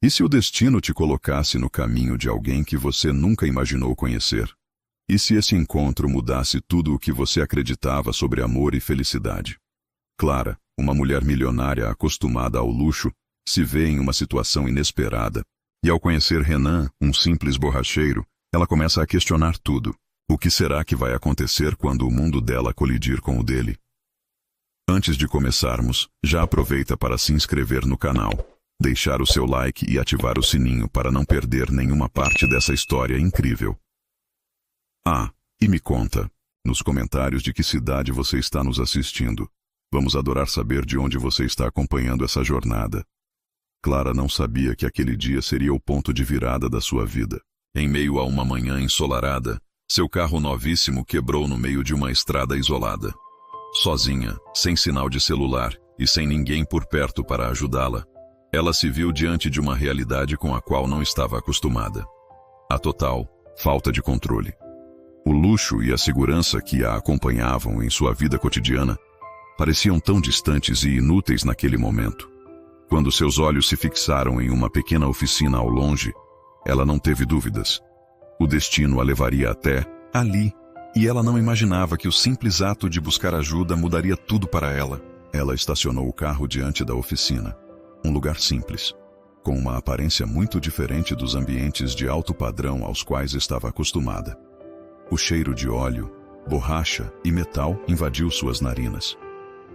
E se o destino te colocasse no caminho de alguém que você nunca imaginou conhecer? E se esse encontro mudasse tudo o que você acreditava sobre amor e felicidade? Clara, uma mulher milionária acostumada ao luxo, se vê em uma situação inesperada. E ao conhecer Renan, um simples borracheiro, ela começa a questionar tudo. O que será que vai acontecer quando o mundo dela colidir com o dele? Antes de começarmos, já aproveita para se inscrever no canal, deixar o seu like e ativar o sininho para não perder nenhuma parte dessa história incrível. Ah, e me conta, nos comentários, de que cidade você está nos assistindo. Vamos adorar saber de onde você está acompanhando essa jornada. Clara não sabia que aquele dia seria o ponto de virada da sua vida. Em meio a uma manhã ensolarada, seu carro novíssimo quebrou no meio de uma estrada isolada. Sozinha, sem sinal de celular e sem ninguém por perto para ajudá-la, ela se viu diante de uma realidade com a qual não estava acostumada. A total falta de controle. O luxo e a segurança que a acompanhavam em sua vida cotidiana pareciam tão distantes e inúteis naquele momento. Quando seus olhos se fixaram em uma pequena oficina ao longe, ela não teve dúvidas. O destino a levaria até ali, e ela não imaginava que o simples ato de buscar ajuda mudaria tudo para ela. Ela estacionou o carro diante da oficina, um lugar simples, com uma aparência muito diferente dos ambientes de alto padrão aos quais estava acostumada. O cheiro de óleo, borracha e metal invadiu suas narinas.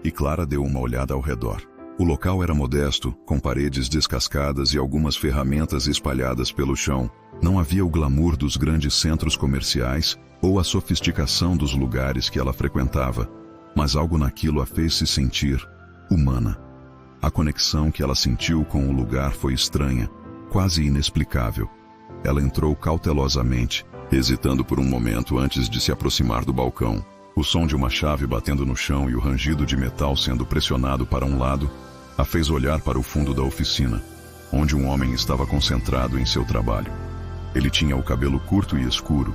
E Clara deu uma olhada ao redor. O local era modesto, com paredes descascadas e algumas ferramentas espalhadas pelo chão. Não havia o glamour dos grandes centros comerciais ou a sofisticação dos lugares que ela frequentava, mas algo naquilo a fez se sentir humana. A conexão que ela sentiu com o lugar foi estranha, quase inexplicável. Ela entrou cautelosamente, hesitando por um momento antes de se aproximar do balcão. O som de uma chave batendo no chão e o rangido de metal sendo pressionado para um lado a fez olhar para o fundo da oficina, onde um homem estava concentrado em seu trabalho. Ele tinha o cabelo curto e escuro,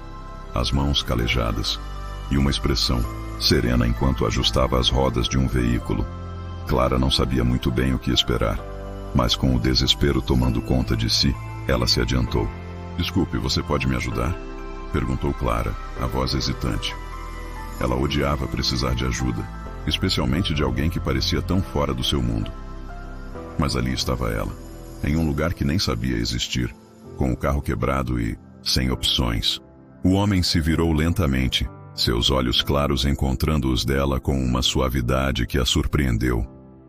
as mãos calejadas e uma expressão serena enquanto ajustava as rodas de um veículo. Clara não sabia muito bem o que esperar, mas com o desespero tomando conta de si, ela se adiantou. "Desculpe, você pode me ajudar?" perguntou Clara, a voz hesitante. Ela odiava precisar de ajuda, especialmente de alguém que parecia tão fora do seu mundo. Mas ali estava ela, em um lugar que nem sabia existir, com o carro quebrado e sem opções. O homem se virou lentamente, seus olhos claros encontrando os dela com uma suavidade que a surpreendeu.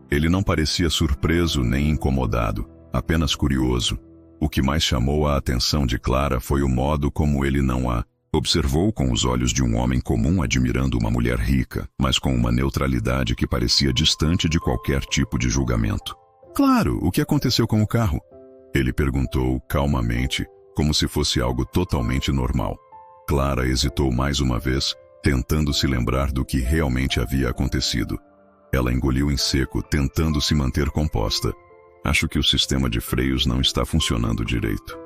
Ele não parecia surpreso nem incomodado, apenas curioso. O que mais chamou a atenção de Clara foi o modo como ele não a observou com os olhos de um homem comum admirando uma mulher rica, mas com uma neutralidade que parecia distante de qualquer tipo de julgamento. "Claro, o que aconteceu com o carro?" ele perguntou calmamente, como se fosse algo totalmente normal. Clara hesitou mais uma vez, tentando se lembrar do que realmente havia acontecido. Ela engoliu em seco, tentando se manter composta. "Acho que o sistema de freios não está funcionando direito."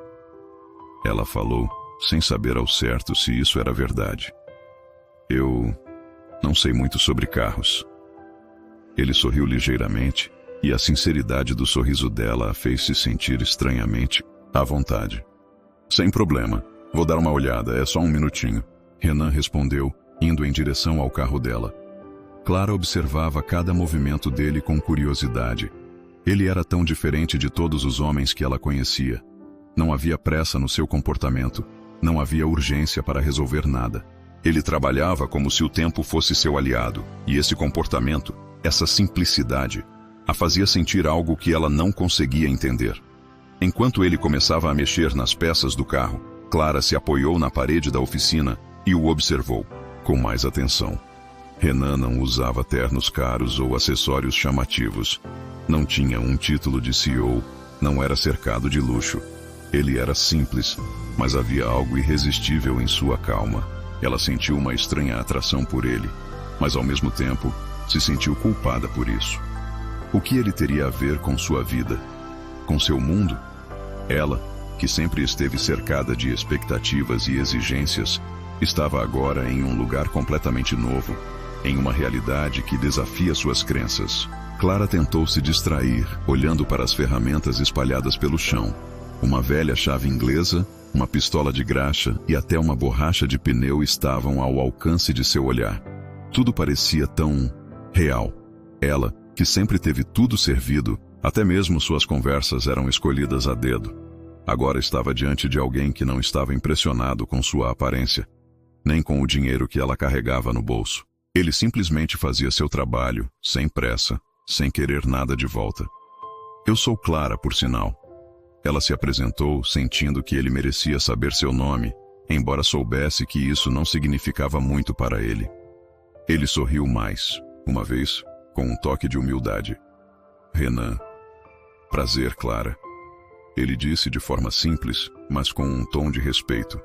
Ela falou, sem saber ao certo se isso era verdade. "Eu não sei muito sobre carros." Ele sorriu ligeiramente, e a sinceridade do sorriso dela a fez se sentir estranhamente à vontade. "Sem problema, vou dar uma olhada, é só um minutinho." Renan respondeu, indo em direção ao carro dela. Clara observava cada movimento dele com curiosidade. Ele era tão diferente de todos os homens que ela conhecia. Não havia pressa no seu comportamento. Não havia urgência para resolver nada. Ele trabalhava como se o tempo fosse seu aliado, e esse comportamento, essa simplicidade, a fazia sentir algo que ela não conseguia entender. Enquanto ele começava a mexer nas peças do carro, Clara se apoiou na parede da oficina e o observou, com mais atenção. Renan não usava ternos caros ou acessórios chamativos. Não tinha um título de CEO, não era cercado de luxo. Ele era simples, mas havia algo irresistível em sua calma. Ela sentiu uma estranha atração por ele, mas ao mesmo tempo se sentiu culpada por isso. O que ele teria a ver com sua vida? Com seu mundo? Ela, que sempre esteve cercada de expectativas e exigências, estava agora em um lugar completamente novo, em uma realidade que desafia suas crenças. Clara tentou se distrair, olhando para as ferramentas espalhadas pelo chão. Uma velha chave inglesa, uma pistola de graxa e até uma borracha de pneu estavam ao alcance de seu olhar. Tudo parecia tão real. Ela, que sempre teve tudo servido, até mesmo suas conversas eram escolhidas a dedo. Agora estava diante de alguém que não estava impressionado com sua aparência, nem com o dinheiro que ela carregava no bolso. Ele simplesmente fazia seu trabalho, sem pressa, sem querer nada de volta. Eu sou Clara, por sinal. Ela se apresentou, sentindo que ele merecia saber seu nome, embora soubesse que isso não significava muito para ele. Ele sorriu mais, uma vez, com um toque de humildade. Renan. Prazer, Clara. Ele disse de forma simples, mas com um tom de respeito.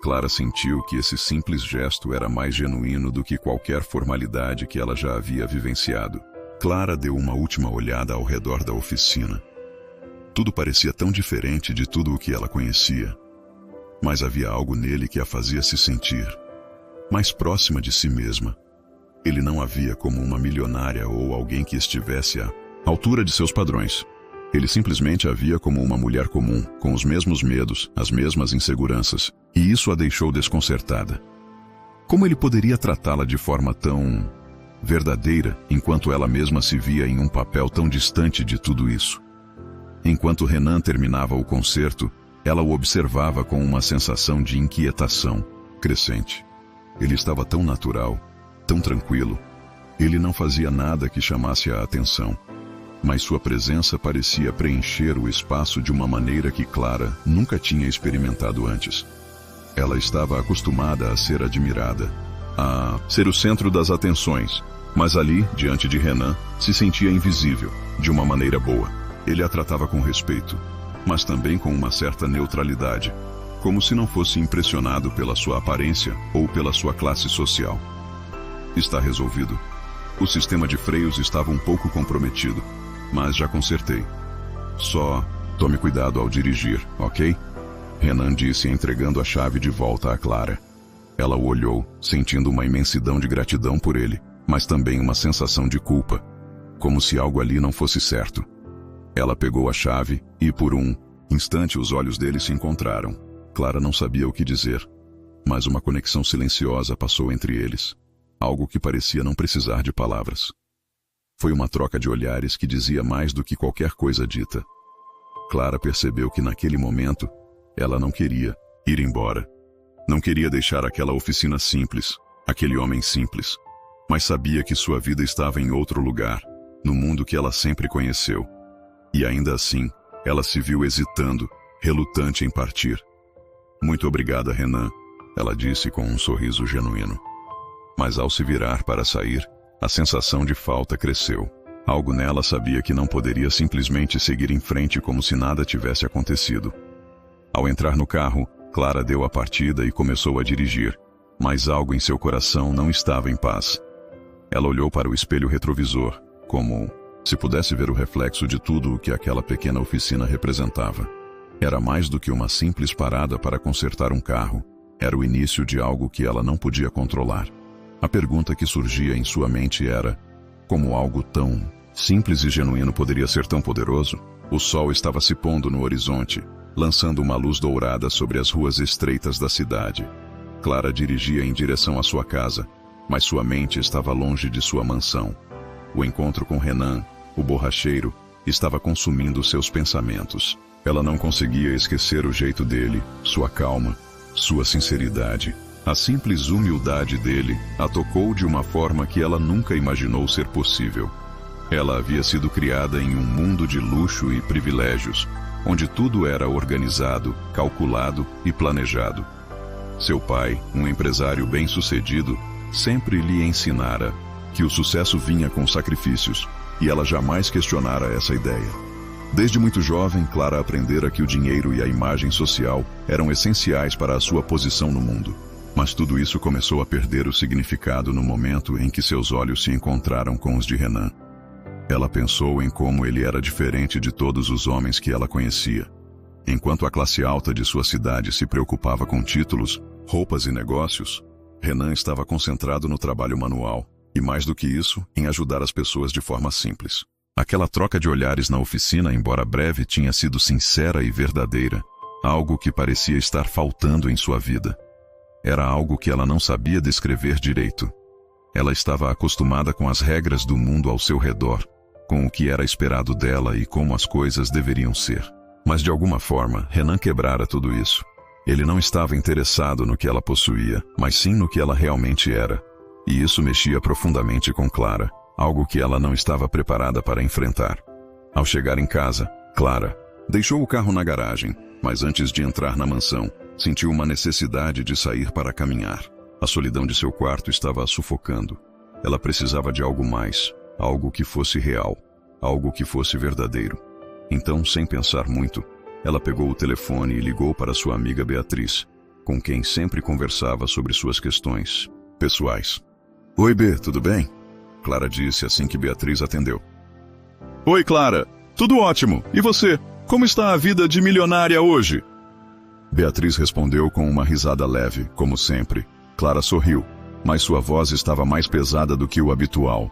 Clara sentiu que esse simples gesto era mais genuíno do que qualquer formalidade que ela já havia vivenciado. Clara deu uma última olhada ao redor da oficina. Tudo parecia tão diferente de tudo o que ela conhecia. Mas havia algo nele que a fazia se sentir mais próxima de si mesma. Ele não a via como uma milionária ou alguém que estivesse à altura de seus padrões. Ele simplesmente a via como uma mulher comum, com os mesmos medos, as mesmas inseguranças, e isso a deixou desconcertada. Como ele poderia tratá-la de forma tão verdadeira, enquanto ela mesma se via em um papel tão distante de tudo isso? Enquanto Renan terminava o concerto, ela o observava com uma sensação de inquietação crescente. Ele estava tão natural, tão tranquilo. Ele não fazia nada que chamasse a atenção, mas sua presença parecia preencher o espaço de uma maneira que Clara nunca tinha experimentado antes. Ela estava acostumada a ser admirada, a ser o centro das atenções, mas ali, diante de Renan, se sentia invisível, de uma maneira boa. Ele a tratava com respeito, mas também com uma certa neutralidade, como se não fosse impressionado pela sua aparência ou pela sua classe social. Está resolvido. O sistema de freios estava um pouco comprometido, mas já consertei. Só tome cuidado ao dirigir, ok? Renan disse, entregando a chave de volta a Clara. Ela o olhou, sentindo uma imensidão de gratidão por ele, mas também uma sensação de culpa, como se algo ali não fosse certo. Ela pegou a chave e, por um instante, os olhos dele se encontraram. Clara não sabia o que dizer, mas uma conexão silenciosa passou entre eles, algo que parecia não precisar de palavras. Foi uma troca de olhares que dizia mais do que qualquer coisa dita. Clara percebeu que naquele momento, ela não queria ir embora. Não queria deixar aquela oficina simples, aquele homem simples, mas sabia que sua vida estava em outro lugar, no mundo que ela sempre conheceu. E ainda assim, ela se viu hesitando, relutante em partir. Muito obrigada, Renan, ela disse com um sorriso genuíno. Mas ao se virar para sair, a sensação de falta cresceu. Algo nela sabia que não poderia simplesmente seguir em frente como se nada tivesse acontecido. Ao entrar no carro, Clara deu a partida e começou a dirigir, mas algo em seu coração não estava em paz. Ela olhou para o espelho retrovisor, como se pudesse ver o reflexo de tudo o que aquela pequena oficina representava. Era mais do que uma simples parada para consertar um carro. Era o início de algo que ela não podia controlar. A pergunta que surgia em sua mente era: como algo tão simples e genuíno poderia ser tão poderoso? O sol estava se pondo no horizonte, lançando uma luz dourada sobre as ruas estreitas da cidade. Clara dirigia em direção à sua casa, mas sua mente estava longe de sua mansão. O encontro com Renan, o borracheiro, estava consumindo seus pensamentos. Ela não conseguia esquecer o jeito dele, sua calma, sua sinceridade. A simples humildade dele a tocou de uma forma que ela nunca imaginou ser possível. Ela havia sido criada em um mundo de luxo e privilégios, onde tudo era organizado, calculado e planejado. Seu pai, um empresário bem-sucedido, sempre lhe ensinara que o sucesso vinha com sacrifícios, e ela jamais questionara essa ideia. Desde muito jovem, Clara aprendera que o dinheiro e a imagem social eram essenciais para a sua posição no mundo. Mas tudo isso começou a perder o significado no momento em que seus olhos se encontraram com os de Renan. Ela pensou em como ele era diferente de todos os homens que ela conhecia. Enquanto a classe alta de sua cidade se preocupava com títulos, roupas e negócios, Renan estava concentrado no trabalho manual, E mais do que isso, em ajudar as pessoas de forma simples. Aquela troca de olhares na oficina, embora breve, tinha sido sincera e verdadeira. Algo que parecia estar faltando em sua vida. Era algo que ela não sabia descrever direito. Ela estava acostumada com as regras do mundo ao seu redor, com o que era esperado dela e como as coisas deveriam ser. Mas de alguma forma, Renan quebrara tudo isso. Ele não estava interessado no que ela possuía, mas sim no que ela realmente era. E isso mexia profundamente com Clara, algo que ela não estava preparada para enfrentar. Ao chegar em casa, Clara deixou o carro na garagem, mas antes de entrar na mansão, sentiu uma necessidade de sair para caminhar. A solidão de seu quarto estava a sufocando. Ela precisava de algo mais, algo que fosse real, algo que fosse verdadeiro. Então, sem pensar muito, ela pegou o telefone e ligou para sua amiga Beatriz, com quem sempre conversava sobre suas questões pessoais. Oi, B, tudo bem? Clara disse assim que Beatriz atendeu. Oi, Clara, tudo ótimo. E você? Como está a vida de milionária hoje? Beatriz respondeu com uma risada leve, como sempre. Clara sorriu, mas sua voz estava mais pesada do que o habitual.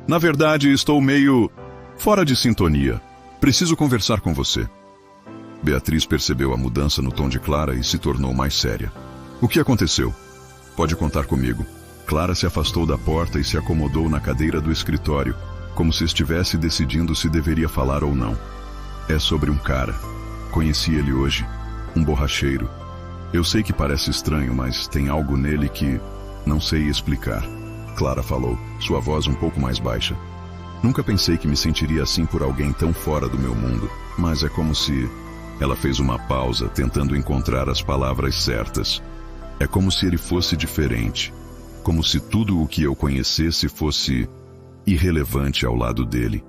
Na verdade, estou meio fora de sintonia. Preciso conversar com você. Beatriz percebeu a mudança no tom de Clara e se tornou mais séria. O que aconteceu? Pode contar comigo. Clara se afastou da porta e se acomodou na cadeira do escritório, como se estivesse decidindo se deveria falar ou não. É sobre um cara. Conheci ele hoje. Um borracheiro. Eu sei que parece estranho, mas tem algo nele que não sei explicar. Clara falou, sua voz um pouco mais baixa. Nunca pensei que me sentiria assim por alguém tão fora do meu mundo, mas é como se... Ela fez uma pausa, tentando encontrar as palavras certas. É como se ele fosse diferente. Como se tudo o que eu conhecesse fosse irrelevante ao lado dele.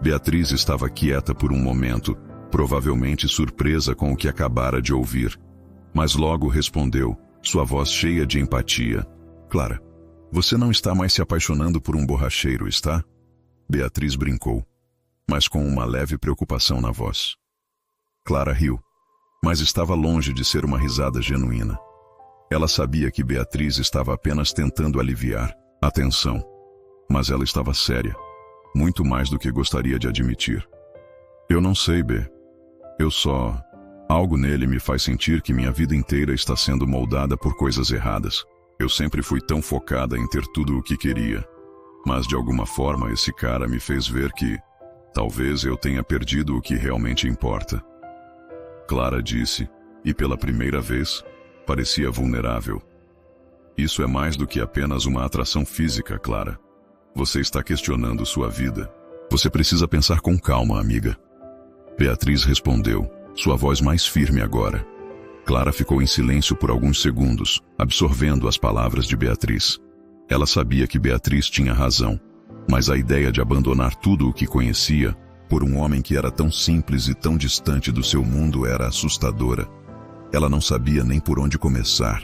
Beatriz estava quieta por um momento, provavelmente surpresa com o que acabara de ouvir. Mas logo respondeu, sua voz cheia de empatia. Clara, você não está mais se apaixonando por um borracheiro, está? Beatriz brincou, mas com uma leve preocupação na voz. Clara riu, mas estava longe de ser uma risada genuína. Ela sabia que Beatriz estava apenas tentando aliviar a tensão, mas ela estava séria, muito mais do que gostaria de admitir. Eu não sei, B. Algo nele me faz sentir que minha vida inteira está sendo moldada por coisas erradas. Eu sempre fui tão focada em ter tudo o que queria. Mas de alguma forma esse cara me fez ver que talvez eu tenha perdido o que realmente importa. Clara disse, e pela primeira vez, parecia vulnerável. Isso é mais do que apenas uma atração física, Clara. Você está questionando sua vida. Você precisa pensar com calma, amiga. Beatriz respondeu, sua voz mais firme agora. Clara ficou em silêncio por alguns segundos, absorvendo as palavras de Beatriz. Ela sabia que Beatriz tinha razão, mas a ideia de abandonar tudo o que conhecia, por um homem que era tão simples e tão distante do seu mundo, era assustadora. Ela não sabia nem por onde começar.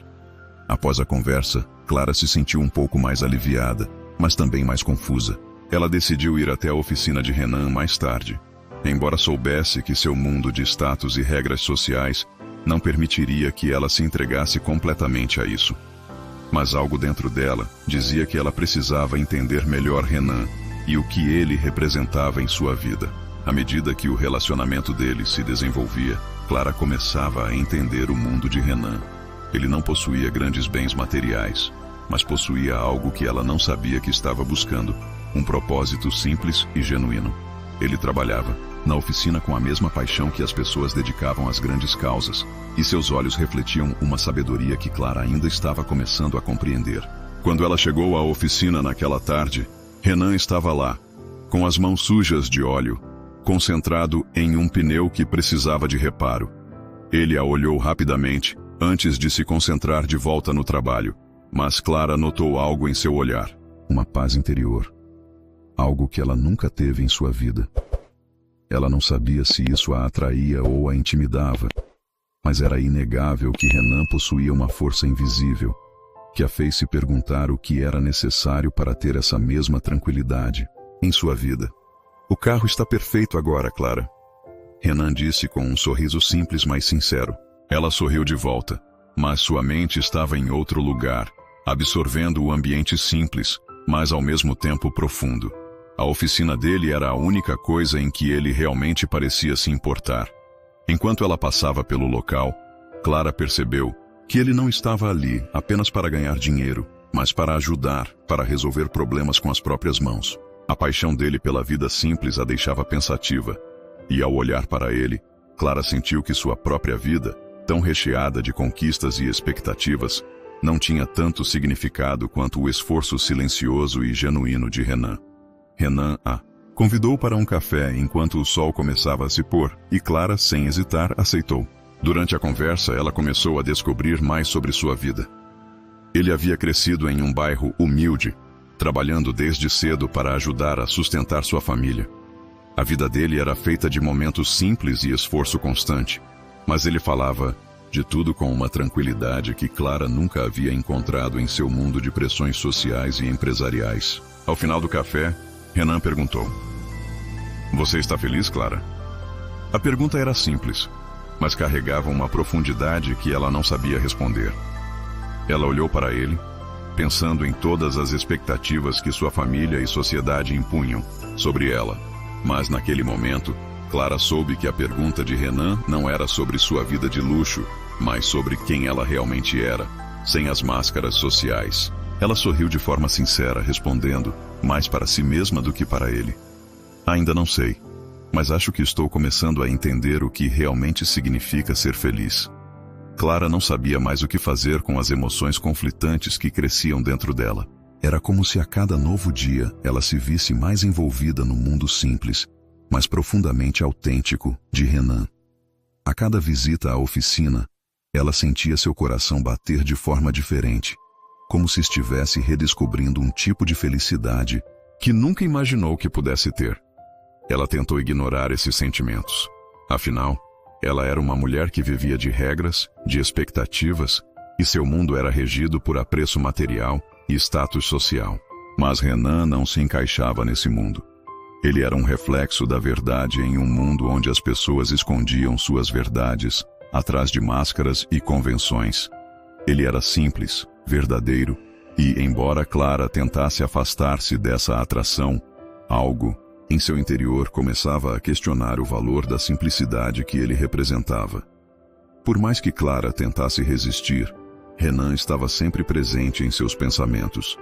Após a conversa, Clara se sentiu um pouco mais aliviada, mas também mais confusa. Ela decidiu ir até a oficina de Renan mais tarde. Embora soubesse que seu mundo de status e regras sociais não permitiria que ela se entregasse completamente a isso. Mas algo dentro dela dizia que ela precisava entender melhor Renan e o que ele representava em sua vida. À medida que o relacionamento deles se desenvolvia, Clara começava a entender o mundo de Renan. Ele não possuía grandes bens materiais, mas possuía algo que ela não sabia que estava buscando, um propósito simples e genuíno. Ele trabalhava na oficina com a mesma paixão que as pessoas dedicavam às grandes causas, e seus olhos refletiam uma sabedoria que Clara ainda estava começando a compreender. Quando ela chegou à oficina naquela tarde, Renan estava lá, com as mãos sujas de óleo, concentrado em um pneu que precisava de reparo. Ele a olhou rapidamente, antes de se concentrar de volta no trabalho, mas Clara notou algo em seu olhar. Uma paz interior. Algo que ela nunca teve em sua vida. Ela não sabia se isso a atraía ou a intimidava, mas era inegável que Renan possuía uma força invisível, que a fez se perguntar o que era necessário para ter essa mesma tranquilidade em sua vida. O carro está perfeito agora, Clara. Renan disse com um sorriso simples, mas sincero. Ela sorriu de volta, mas sua mente estava em outro lugar, absorvendo o ambiente simples, mas ao mesmo tempo profundo. A oficina dele era a única coisa em que ele realmente parecia se importar. Enquanto ela passava pelo local, Clara percebeu que ele não estava ali apenas para ganhar dinheiro, mas para ajudar, para resolver problemas com as próprias mãos. A paixão dele pela vida simples a deixava pensativa, e ao olhar para ele, Clara sentiu que sua própria vida, tão recheada de conquistas e expectativas, não tinha tanto significado quanto o esforço silencioso e genuíno de Renan. Renan a convidou para um café enquanto o sol começava a se pôr, e Clara, sem hesitar, aceitou. Durante a conversa, ela começou a descobrir mais sobre sua vida. Ele havia crescido em um bairro humilde, trabalhando desde cedo para ajudar a sustentar sua família. A vida dele era feita de momentos simples e esforço constante, mas ele falava de tudo com uma tranquilidade que Clara nunca havia encontrado em seu mundo de pressões sociais e empresariais. Ao final do café, Renan perguntou: "Você está feliz, Clara?" A pergunta era simples, mas carregava uma profundidade que ela não sabia responder. Ela olhou para ele, pensando em todas as expectativas que sua família e sociedade impunham sobre ela. Mas naquele momento, Clara soube que a pergunta de Renan não era sobre sua vida de luxo, mas sobre quem ela realmente era, sem as máscaras sociais. Ela sorriu de forma sincera, respondendo, mais para si mesma do que para ele: "Ainda não sei, mas acho que estou começando a entender o que realmente significa ser feliz." Clara não sabia mais o que fazer com as emoções conflitantes que cresciam dentro dela. Era como se a cada novo dia ela se visse mais envolvida no mundo simples, mas profundamente autêntico, de Renan. A cada visita à oficina, ela sentia seu coração bater de forma diferente, como se estivesse redescobrindo um tipo de felicidade que nunca imaginou que pudesse ter. Ela tentou ignorar esses sentimentos. Afinal, ela era uma mulher que vivia de regras, de expectativas, e seu mundo era regido por apreço material e status social. Mas Renan não se encaixava nesse mundo. Ele era um reflexo da verdade em um mundo onde as pessoas escondiam suas verdades atrás de máscaras e convenções. Ele era simples, verdadeiro, e, embora Clara tentasse afastar-se dessa atração, algo em seu interior começava a questionar o valor da simplicidade que ele representava. Por mais que Clara tentasse resistir, Renan estava sempre presente em seus pensamentos.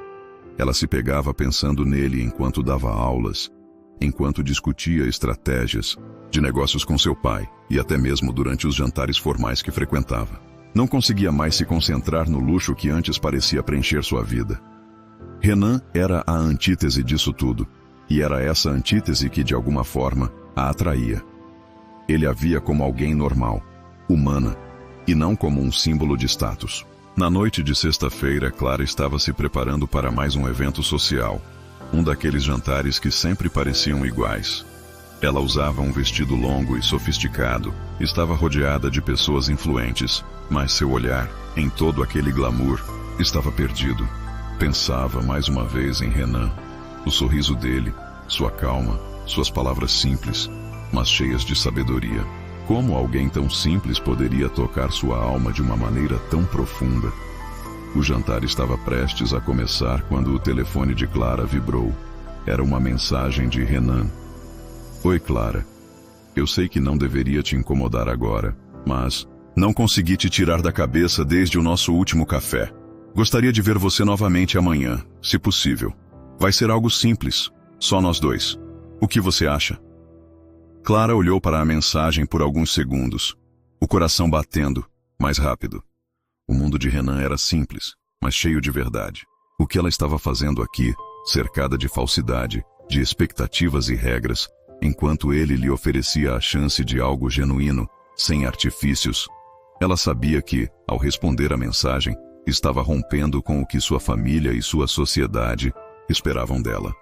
Ela se pegava pensando nele enquanto dava aulas, enquanto discutia estratégias de negócios com seu pai, e até mesmo durante os jantares formais que frequentava. Não conseguia mais se concentrar no luxo que antes parecia preencher sua vida. Renan era a antítese disso tudo. E era essa antítese que, de alguma forma, a atraía. Ele a via como alguém normal, humana, e não como um símbolo de status. Na noite de sexta-feira, Clara estava se preparando para mais um evento social, um daqueles jantares que sempre pareciam iguais. Ela usava um vestido longo e sofisticado, estava rodeada de pessoas influentes, mas seu olhar, em todo aquele glamour, estava perdido. Pensava mais uma vez em Renan. O sorriso dele, sua calma, suas palavras simples, mas cheias de sabedoria. Como alguém tão simples poderia tocar sua alma de uma maneira tão profunda? O jantar estava prestes a começar quando o telefone de Clara vibrou. Era uma mensagem de Renan. "Oi, Clara. Eu sei que não deveria te incomodar agora, mas não consegui te tirar da cabeça desde o nosso último café. Gostaria de ver você novamente amanhã, se possível. Vai ser algo simples, só nós dois. O que você acha?" Clara olhou para a mensagem por alguns segundos, o coração batendo, mais rápido. O mundo de Renan era simples, mas cheio de verdade. O que ela estava fazendo aqui, cercada de falsidade, de expectativas e regras, enquanto ele lhe oferecia a chance de algo genuíno, sem artifícios? Ela sabia que, ao responder a mensagem, estava rompendo com o que sua família e sua sociedade esperavam dela.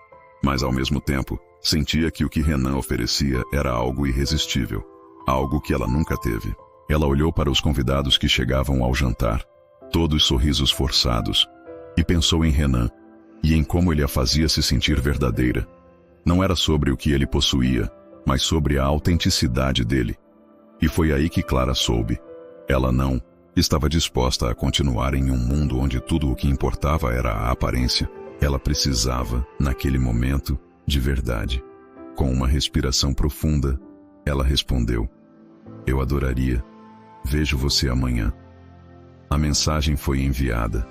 Mas, ao mesmo tempo, sentia que o que Renan oferecia era algo irresistível, algo que ela nunca teve. Ela olhou para os convidados que chegavam ao jantar, todos sorrisos forçados, e pensou em Renan, e em como ele a fazia se sentir verdadeira. Não era sobre o que ele possuía, mas sobre a autenticidade dele. E foi aí que Clara soube. Ela não estava disposta a continuar em um mundo onde tudo o que importava era a aparência. Ela precisava, naquele momento, de verdade. Com uma respiração profunda, ela respondeu: "Eu adoraria. Vejo você amanhã." A mensagem foi enviada.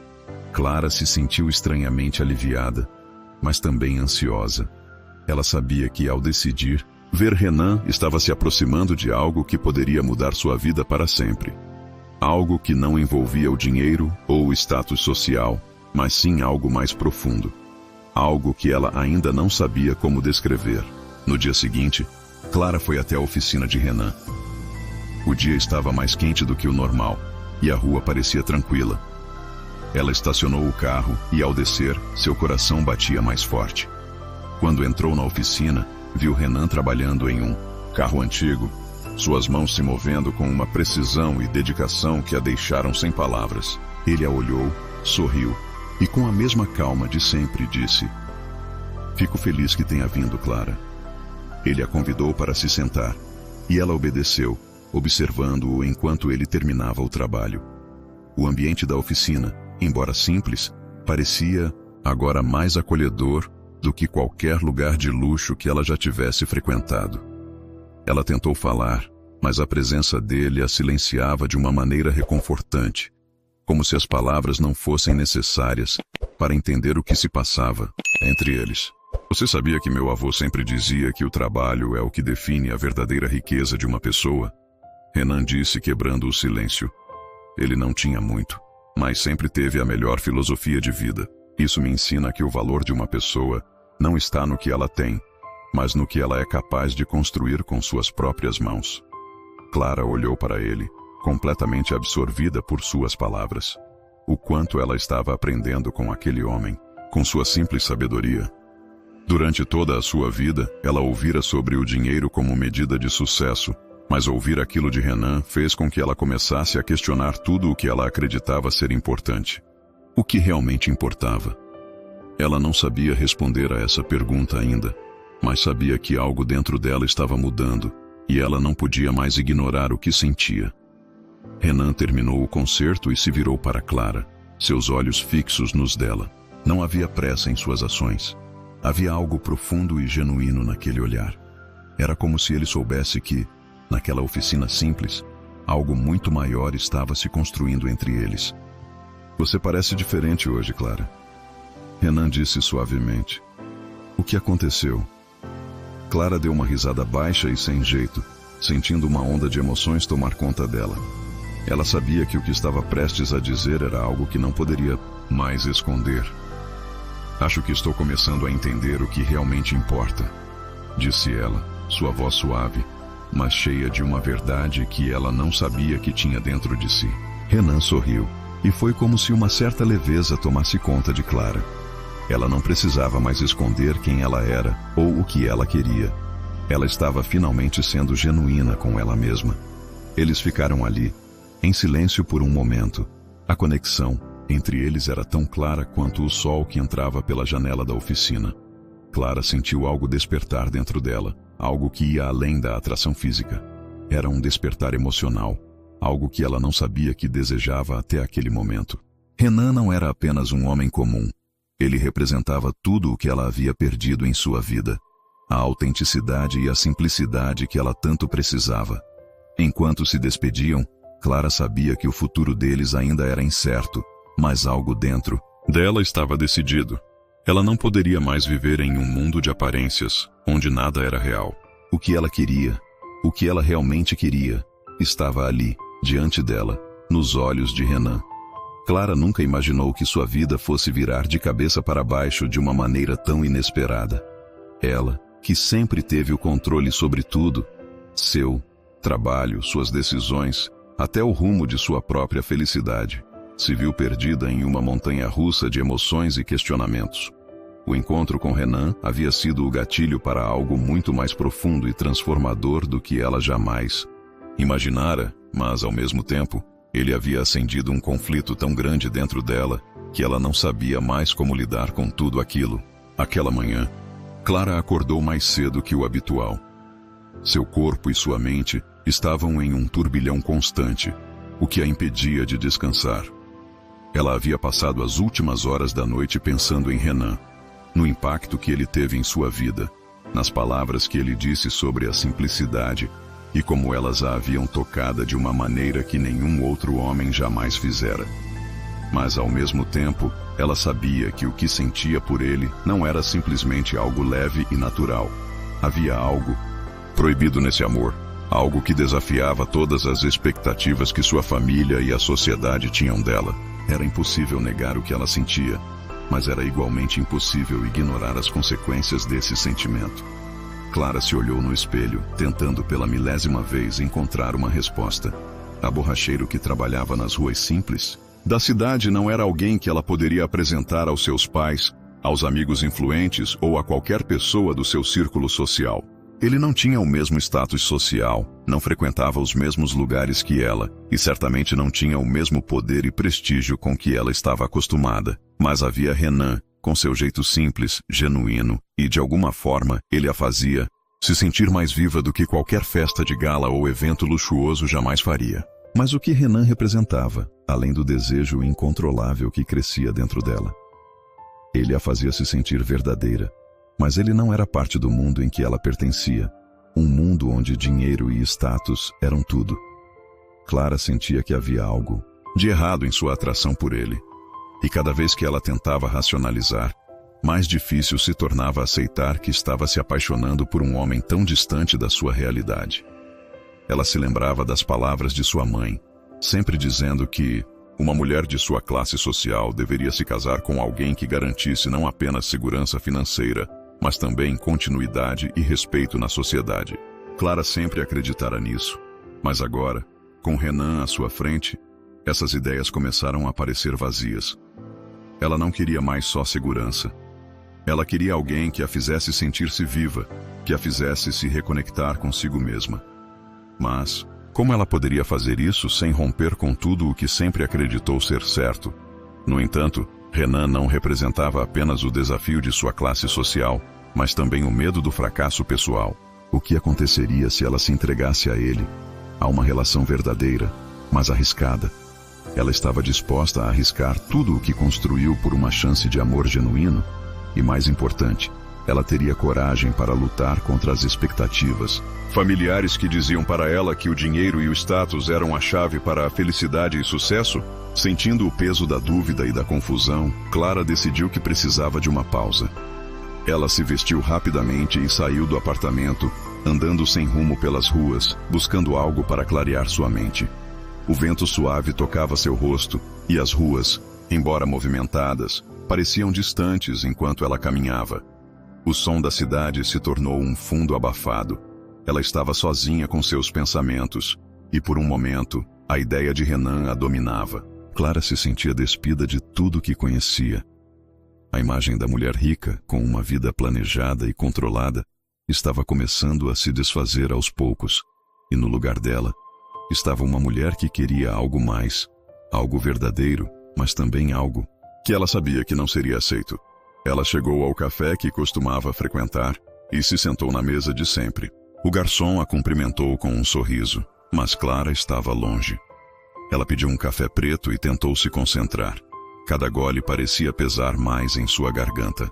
Clara se sentiu estranhamente aliviada, mas também ansiosa. Ela sabia que, ao decidir, ver Renan estava se aproximando de algo que poderia mudar sua vida para sempre. Algo que não envolvia o dinheiro ou o status social, mas sim algo mais profundo. Algo que ela ainda não sabia como descrever. No dia seguinte, Clara foi até a oficina de Renan. O dia estava mais quente do que o normal, e a rua parecia tranquila. Ela estacionou o carro e, ao descer, seu coração batia mais forte. Quando entrou na oficina, viu Renan trabalhando em um carro antigo, suas mãos se movendo com uma precisão e dedicação que a deixaram sem palavras. Ele a olhou, sorriu e, com a mesma calma de sempre, disse: "Fico feliz que tenha vindo, Clara." Ele a convidou para se sentar, e ela obedeceu, observando-o enquanto ele terminava o trabalho. O ambiente da oficina, embora simples, parecia agora mais acolhedor do que qualquer lugar de luxo que ela já tivesse frequentado. Ela tentou falar, mas a presença dele a silenciava de uma maneira reconfortante, como se as palavras não fossem necessárias para entender o que se passava entre eles. "Você sabia que meu avô sempre dizia que o trabalho é o que define a verdadeira riqueza de uma pessoa?" Renan disse, quebrando o silêncio. Ele não tinha muito, mas sempre teve a melhor filosofia de vida. "Isso me ensina que o valor de uma pessoa não está no que ela tem, mas no que ela é capaz de construir com suas próprias mãos." Clara olhou para ele, completamente absorvida por suas palavras. O quanto ela estava aprendendo com aquele homem, com sua simples sabedoria. Durante toda a sua vida, ela ouvira sobre o dinheiro como medida de sucesso, mas ouvir aquilo de Renan fez com que ela começasse a questionar tudo o que ela acreditava ser importante. O que realmente importava? Ela não sabia responder a essa pergunta ainda, mas sabia que algo dentro dela estava mudando, e ela não podia mais ignorar o que sentia. Renan terminou o concerto e se virou para Clara, seus olhos fixos nos dela. Não havia pressa em suas ações. Havia algo profundo e genuíno naquele olhar. Era como se ele soubesse que, naquela oficina simples, algo muito maior estava se construindo entre eles. "Você parece diferente hoje, Clara." Renan disse suavemente. "O que aconteceu?" Clara deu uma risada baixa e sem jeito, sentindo uma onda de emoções tomar conta dela. Ela sabia que o que estava prestes a dizer era algo que não poderia mais esconder. "Acho que estou começando a entender o que realmente importa," disse ela, sua voz suave, mas cheia de uma verdade que ela não sabia que tinha dentro de si. Renan sorriu, e foi como se uma certa leveza tomasse conta de Clara. Ela não precisava mais esconder quem ela era ou o que ela queria. Ela estava finalmente sendo genuína com ela mesma. Eles ficaram ali, em silêncio por um momento. A conexão entre eles era tão clara quanto o sol que entrava pela janela da oficina. Clara sentiu algo despertar dentro dela, algo que ia além da atração física. Era um despertar emocional, algo que ela não sabia que desejava até aquele momento. Renan não era apenas um homem comum. Ele representava tudo o que ela havia perdido em sua vida. A autenticidade e a simplicidade que ela tanto precisava. Enquanto se despediam, Clara sabia que o futuro deles ainda era incerto, mas algo dentro dela estava decidido. Ela não poderia mais viver em um mundo de aparências, onde nada era real. O que ela queria, o que ela realmente queria, estava ali, diante dela, nos olhos de Renan. Clara nunca imaginou que sua vida fosse virar de cabeça para baixo de uma maneira tão inesperada. Ela, que sempre teve o controle sobre tudo, seu trabalho, suas decisões, até o rumo de sua própria felicidade, se viu perdida em uma montanha-russa de emoções e questionamentos. O encontro com Renan havia sido o gatilho para algo muito mais profundo e transformador do que ela jamais imaginara, mas, ao mesmo tempo, ele havia acendido um conflito tão grande dentro dela que ela não sabia mais como lidar com tudo aquilo. Aquela manhã, Clara acordou mais cedo que o habitual. Seu corpo e sua mente estavam em um turbilhão constante, o que a impedia de descansar. Ela havia passado as últimas horas da noite pensando em Renan, no impacto que ele teve em sua vida, nas palavras que ele disse sobre a simplicidade e como elas a haviam tocado de uma maneira que nenhum outro homem jamais fizera. Mas, ao mesmo tempo, ela sabia que o que sentia por ele não era simplesmente algo leve e natural. Havia algo proibido nesse amor, algo que desafiava todas as expectativas que sua família e a sociedade tinham dela. Era impossível negar o que ela sentia, mas era igualmente impossível ignorar as consequências desse sentimento. Clara se olhou no espelho, tentando pela milésima vez encontrar uma resposta. A borracheiro que trabalhava nas ruas simples da cidade não era alguém que ela poderia apresentar aos seus pais, aos amigos influentes ou a qualquer pessoa do seu círculo social. Ele não tinha o mesmo status social, não frequentava os mesmos lugares que ela, e certamente não tinha o mesmo poder e prestígio com que ela estava acostumada. Mas havia Renan, com seu jeito simples, genuíno, e de alguma forma ele a fazia se sentir mais viva do que qualquer festa de gala ou evento luxuoso jamais faria. Mas o que Renan representava, além do desejo incontrolável que crescia dentro dela? Ele a fazia se sentir verdadeira, mas ele não era parte do mundo em que ela pertencia, um mundo onde dinheiro e status eram tudo. Clara sentia que havia algo de errado em sua atração por ele, e cada vez que ela tentava racionalizar, mais difícil se tornava aceitar que estava se apaixonando por um homem tão distante da sua realidade. Ela se lembrava das palavras de sua mãe, sempre dizendo que uma mulher de sua classe social deveria se casar com alguém que garantisse não apenas segurança financeira, mas também continuidade e respeito na sociedade. Clara sempre acreditara nisso, mas agora, com Renan à sua frente, essas ideias começaram a parecer vazias. Ela não queria mais só segurança. Ela queria alguém que a fizesse sentir-se viva, que a fizesse se reconectar consigo mesma. Mas, como ela poderia fazer isso sem romper com tudo o que sempre acreditou ser certo? No entanto, Renan não representava apenas o desafio de sua classe social, mas também o medo do fracasso pessoal. O que aconteceria se ela se entregasse a ele, a uma relação verdadeira, mas arriscada? Ela estava disposta a arriscar tudo o que construiu por uma chance de amor genuíno? E mais importante, ela teria coragem para lutar contra as expectativas familiares que diziam para ela que o dinheiro e o status eram a chave para a felicidade e sucesso? Sentindo o peso da dúvida e da confusão, Clara decidiu que precisava de uma pausa. Ela se vestiu rapidamente e saiu do apartamento, andando sem rumo pelas ruas, buscando algo para clarear sua mente. O vento suave tocava seu rosto, e as ruas, embora movimentadas, pareciam distantes enquanto ela caminhava. O som da cidade se tornou um fundo abafado. Ela estava sozinha com seus pensamentos, e por um momento, a ideia de Renan a dominava. Clara se sentia despida de tudo que conhecia. A imagem da mulher rica, com uma vida planejada e controlada, estava começando a se desfazer aos poucos, e no lugar dela, estava uma mulher que queria algo mais, algo verdadeiro, mas também algo que ela sabia que não seria aceito. Ela chegou ao café que costumava frequentar e se sentou na mesa de sempre. O garçom a cumprimentou com um sorriso, mas Clara estava longe. Ela pediu um café preto e tentou se concentrar. Cada gole parecia pesar mais em sua garganta.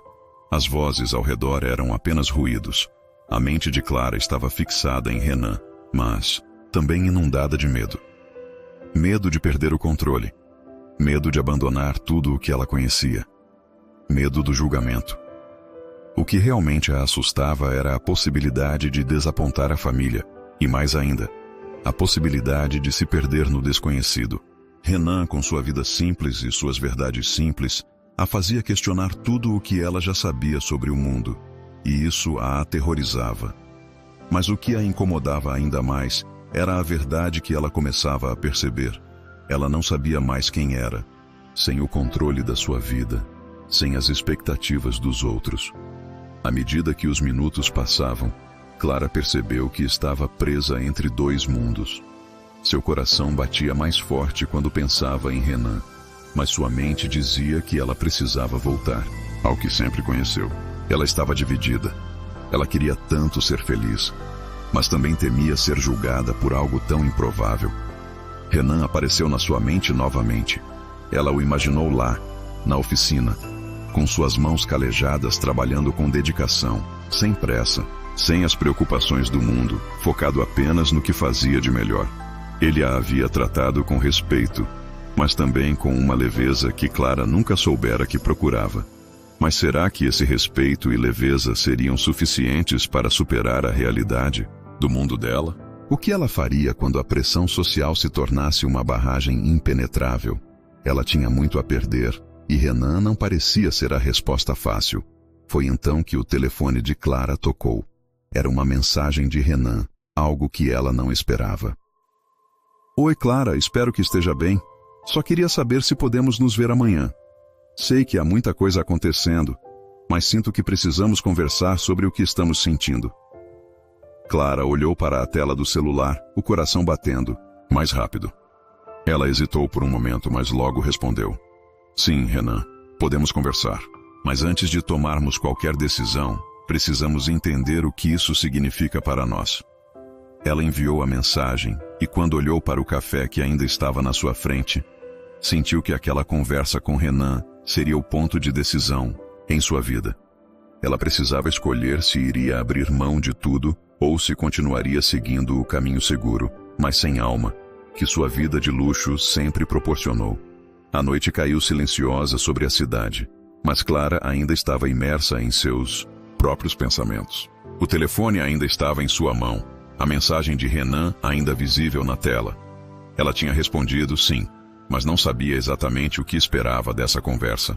As vozes ao redor eram apenas ruídos. A mente de Clara estava fixada em Renan, mas também inundada de medo. Medo de perder o controle. Medo de abandonar tudo o que ela conhecia. Medo do julgamento. O que realmente a assustava era a possibilidade de desapontar a família, e mais ainda, a possibilidade de se perder no desconhecido. Renan, com sua vida simples e suas verdades simples, a fazia questionar tudo o que ela já sabia sobre o mundo, e isso a aterrorizava. Mas o que a incomodava ainda mais era a verdade que ela começava a perceber. Ela não sabia mais quem era, sem o controle da sua vida, sem as expectativas dos outros. À medida que os minutos passavam, Clara percebeu que estava presa entre dois mundos. Seu coração batia mais forte quando pensava em Renan, mas sua mente dizia que ela precisava voltar ao que sempre conheceu. Ela estava dividida. Ela queria tanto ser feliz, mas também temia ser julgada por algo tão improvável. Renan apareceu na sua mente novamente. Ela o imaginou lá, na oficina, com suas mãos calejadas trabalhando com dedicação, sem pressa, sem as preocupações do mundo, focado apenas no que fazia de melhor. Ele a havia tratado com respeito, mas também com uma leveza que Clara nunca soubera que procurava. Mas será que esse respeito e leveza seriam suficientes para superar a realidade do mundo dela? O que ela faria quando a pressão social se tornasse uma barragem impenetrável? Ela tinha muito a perder, e Renan não parecia ser a resposta fácil. Foi então que o telefone de Clara tocou. Era uma mensagem de Renan, algo que ela não esperava. Oi, Clara, espero que esteja bem. Só queria saber se podemos nos ver amanhã. Sei que há muita coisa acontecendo, mas sinto que precisamos conversar sobre o que estamos sentindo. Clara olhou para a tela do celular, o coração batendo, mais rápido. Ela hesitou por um momento, mas logo respondeu. Sim, Renan, podemos conversar. Mas antes de tomarmos qualquer decisão, precisamos entender o que isso significa para nós. Ela enviou a mensagem, e quando olhou para o café que ainda estava na sua frente, sentiu que aquela conversa com Renan seria o ponto de decisão em sua vida. Ela precisava escolher se iria abrir mão de tudo ou se continuaria seguindo o caminho seguro, mas sem alma, que sua vida de luxo sempre proporcionou. A noite caiu silenciosa sobre a cidade, mas Clara ainda estava imersa em seus próprios pensamentos. O telefone ainda estava em sua mão, a mensagem de Renan ainda visível na tela. Ela tinha respondido sim, mas não sabia exatamente o que esperava dessa conversa.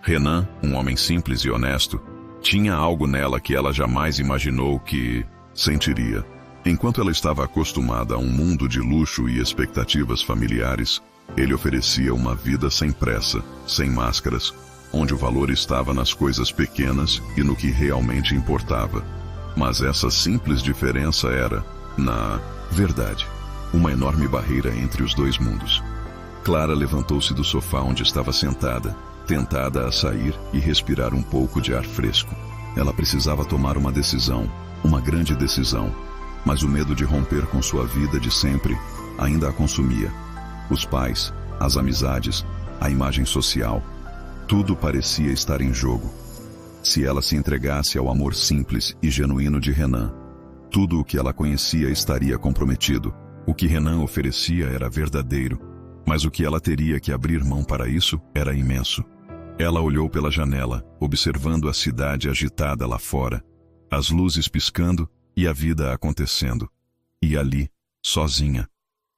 Renan, um homem simples e honesto, tinha algo nela que ela jamais imaginou que sentiria. Enquanto ela estava acostumada a um mundo de luxo e expectativas familiares, ele oferecia uma vida sem pressa, sem máscaras, onde o valor estava nas coisas pequenas e no que realmente importava. Mas essa simples diferença era, na verdade, uma enorme barreira entre os dois mundos. Clara levantou-se do sofá onde estava sentada, tentada a sair e respirar um pouco de ar fresco. Ela precisava tomar uma decisão, uma grande decisão, mas o medo de romper com sua vida de sempre ainda a consumia. Os pais, as amizades, a imagem social, tudo parecia estar em jogo. Se ela se entregasse ao amor simples e genuíno de Renan, tudo o que ela conhecia estaria comprometido. O que Renan oferecia era verdadeiro, mas o que ela teria que abrir mão para isso era imenso. Ela olhou pela janela, observando a cidade agitada lá fora, as luzes piscando e a vida acontecendo. E ali, sozinha,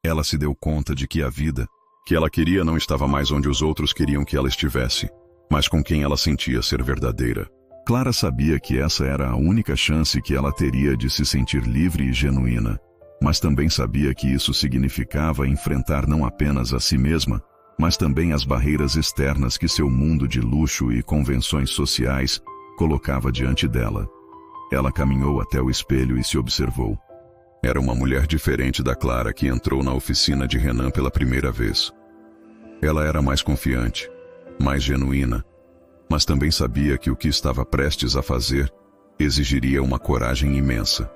ela se deu conta de que a vida que ela queria não estava mais onde os outros queriam que ela estivesse, mas com quem ela sentia ser verdadeira. Clara sabia que essa era a única chance que ela teria de se sentir livre e genuína, mas também sabia que isso significava enfrentar não apenas a si mesma, mas também as barreiras externas que seu mundo de luxo e convenções sociais colocava diante dela. Ela caminhou até o espelho e se observou. Era uma mulher diferente da Clara que entrou na oficina de Renan pela primeira vez. Ela era mais confiante, mais genuína, mas também sabia que o que estava prestes a fazer exigiria uma coragem imensa.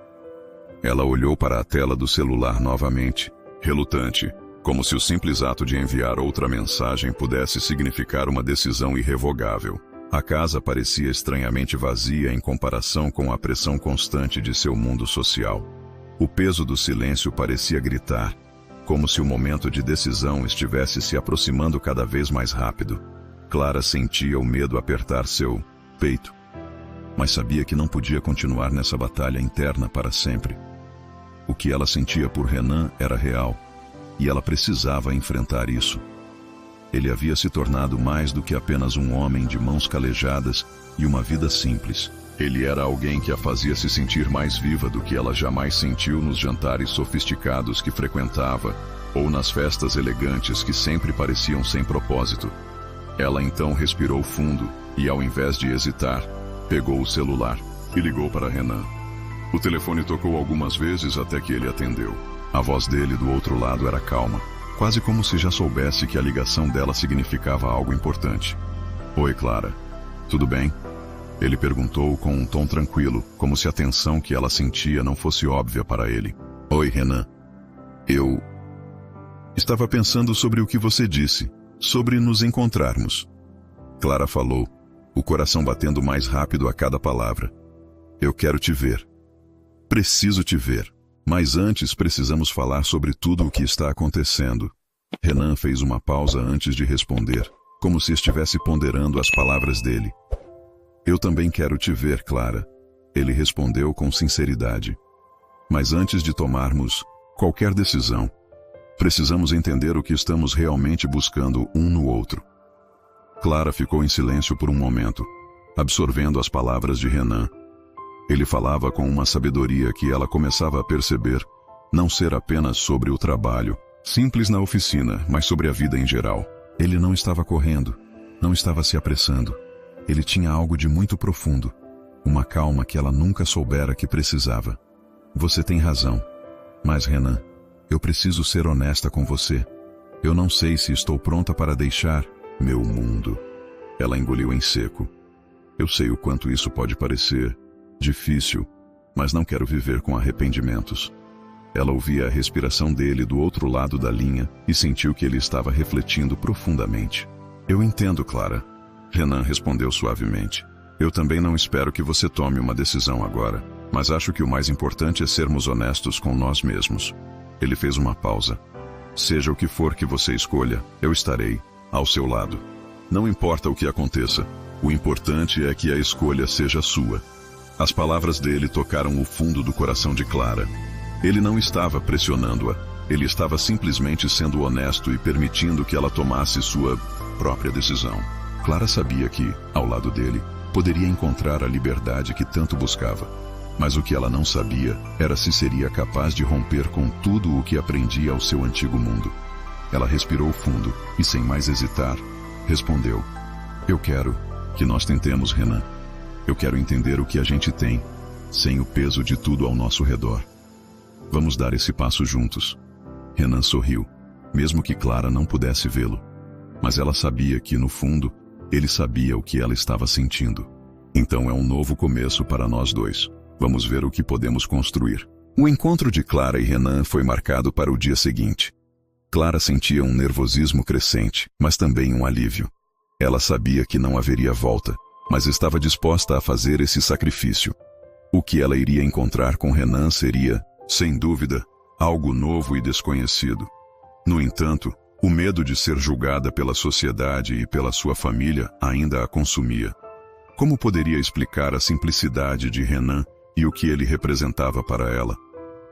Ela olhou para a tela do celular novamente, relutante, como se o simples ato de enviar outra mensagem pudesse significar uma decisão irrevogável. A casa parecia estranhamente vazia em comparação com a pressão constante de seu mundo social. O peso do silêncio parecia gritar, como se o momento de decisão estivesse se aproximando cada vez mais rápido. Clara sentia o medo apertar seu peito, mas sabia que não podia continuar nessa batalha interna para sempre. O que ela sentia por Renan era real, e ela precisava enfrentar isso. Ele havia se tornado mais do que apenas um homem de mãos calejadas e uma vida simples. Ele era alguém que a fazia se sentir mais viva do que ela jamais sentiu nos jantares sofisticados que frequentava, ou nas festas elegantes que sempre pareciam sem propósito. Ela então respirou fundo e, ao invés de hesitar, pegou o celular e ligou para Renan. O telefone tocou algumas vezes até que ele atendeu. A voz dele do outro lado era calma, quase como se já soubesse que a ligação dela significava algo importante. Oi, Clara. Tudo bem? Ele perguntou com um tom tranquilo, como se a tensão que ela sentia não fosse óbvia para ele. Oi, Renan. Eu estava pensando sobre o que você disse, Sobre nos encontrarmos. Clara falou, o coração batendo mais rápido a cada palavra. Eu quero te ver. Preciso te ver. Mas antes precisamos falar sobre tudo o que está acontecendo. Renan fez uma pausa antes de responder, como se estivesse ponderando as palavras dele. Eu também quero te ver, Clara. Ele respondeu com sinceridade. Mas antes de tomarmos qualquer decisão, precisamos entender o que estamos realmente buscando um no outro. Clara ficou em silêncio por um momento, absorvendo as palavras de Renan. Ele falava com uma sabedoria que ela começava a perceber não ser apenas sobre o trabalho, simples na oficina, mas sobre a vida em geral. Ele não estava correndo, não estava se apressando. Ele tinha algo de muito profundo, uma calma que ela nunca soubera que precisava. Você tem razão. Mas, Renan, eu preciso ser honesta com você. Eu não sei se estou pronta para deixar meu mundo. Ela engoliu em seco. Eu sei o quanto isso pode parecer difícil, mas não quero viver com arrependimentos. Ela ouvia a respiração dele do outro lado da linha e sentiu que ele estava refletindo profundamente. Eu entendo, Clara. Renan respondeu suavemente. Eu também não espero que você tome uma decisão agora, mas acho que o mais importante é sermos honestos com nós mesmos. Ele fez uma pausa. Seja o que for que você escolha, eu estarei ao seu lado. Não importa o que aconteça, o importante é que a escolha seja sua. As palavras dele tocaram o fundo do coração de Clara. Ele não estava pressionando-a, ele estava simplesmente sendo honesto e permitindo que ela tomasse sua própria decisão. Clara sabia que, ao lado dele, poderia encontrar a liberdade que tanto buscava. Mas o que ela não sabia era se seria capaz de romper com tudo o que aprendia ao seu antigo mundo. Ela respirou fundo e, sem mais hesitar, respondeu: Eu quero que nós tentemos, Renan. Eu quero entender o que a gente tem, sem o peso de tudo ao nosso redor. Vamos dar esse passo juntos. Renan sorriu, mesmo que Clara não pudesse vê-lo. Mas ela sabia que, no fundo, ele sabia o que ela estava sentindo. Então é um novo começo para nós dois. Vamos ver o que podemos construir. O encontro de Clara e Renan foi marcado para o dia seguinte. Clara sentia um nervosismo crescente, mas também um alívio. Ela sabia que não haveria volta, mas estava disposta a fazer esse sacrifício. O que ela iria encontrar com Renan seria, sem dúvida, algo novo e desconhecido. No entanto, o medo de ser julgada pela sociedade e pela sua família ainda a consumia. Como poderia explicar a simplicidade de Renan e o que ele representava para ela?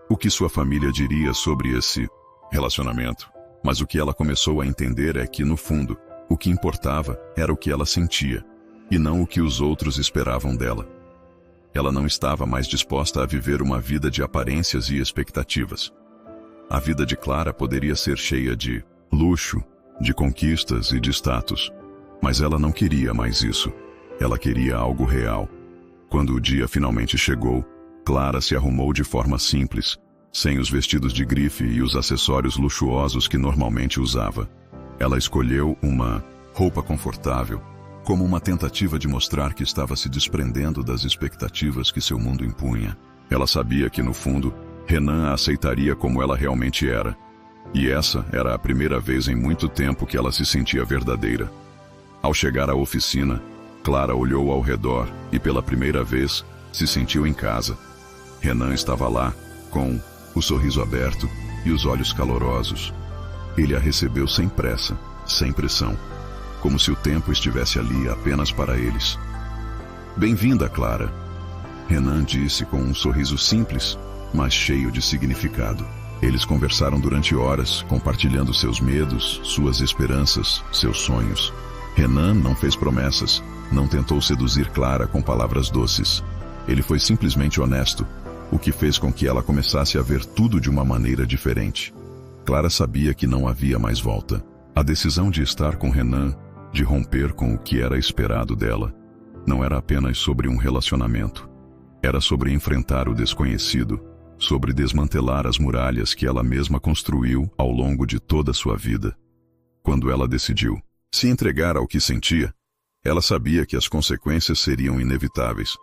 O que sua família diria sobre esse relacionamento? Mas o que ela começou a entender é que, no fundo, o que importava era o que ela sentia, e não o que os outros esperavam dela. Ela não estava mais disposta a viver uma vida de aparências e expectativas. A vida de Clara poderia ser cheia de luxo, de conquistas e de status, mas ela não queria mais isso. Ela queria algo real. Quando o dia finalmente chegou, Clara se arrumou de forma simples, sem os vestidos de grife e os acessórios luxuosos que normalmente usava. Ela escolheu uma roupa confortável, como uma tentativa de mostrar que estava se desprendendo das expectativas que seu mundo impunha. Ela sabia que, no fundo, Renan a aceitaria como ela realmente era. E essa era a primeira vez em muito tempo que ela se sentia verdadeira. Ao chegar à oficina, Clara olhou ao redor e, pela primeira vez, se sentiu em casa. Renan estava lá, com o sorriso aberto e os olhos calorosos. Ele a recebeu sem pressa, sem pressão, como se o tempo estivesse ali apenas para eles. Bem-vinda, Clara. Renan disse com um sorriso simples, mas cheio de significado. Eles conversaram durante horas, compartilhando seus medos, suas esperanças, seus sonhos. Renan não fez promessas, não tentou seduzir Clara com palavras doces. Ele foi simplesmente honesto, o que fez com que ela começasse a ver tudo de uma maneira diferente. Clara sabia que não havia mais volta. A decisão de estar com Renan, de romper com o que era esperado dela, não era apenas sobre um relacionamento. Era sobre enfrentar o desconhecido, sobre desmantelar as muralhas que ela mesma construiu ao longo de toda a sua vida. Quando ela decidiu se entregar ao que sentia, ela sabia que as consequências seriam inevitáveis,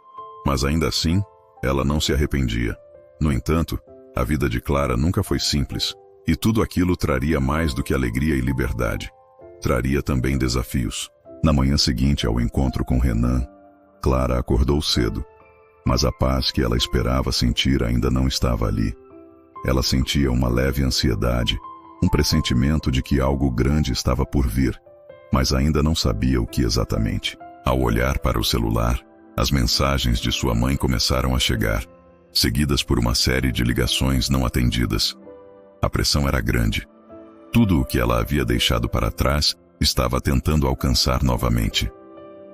mas ainda assim, ela não se arrependia. No entanto, a vida de Clara nunca foi simples, e tudo aquilo traria mais do que alegria e liberdade. traria também desafios. Na manhã seguinte ao encontro com Renan, Clara acordou cedo, mas a paz que ela esperava sentir ainda não estava ali. Ela sentia uma leve ansiedade, um pressentimento de que algo grande estava por vir, mas ainda não sabia o que exatamente. Ao olhar para o celular, as mensagens de sua mãe começaram a chegar, seguidas por uma série de ligações não atendidas. A pressão era grande. Tudo o que ela havia deixado para trás estava tentando alcançar novamente.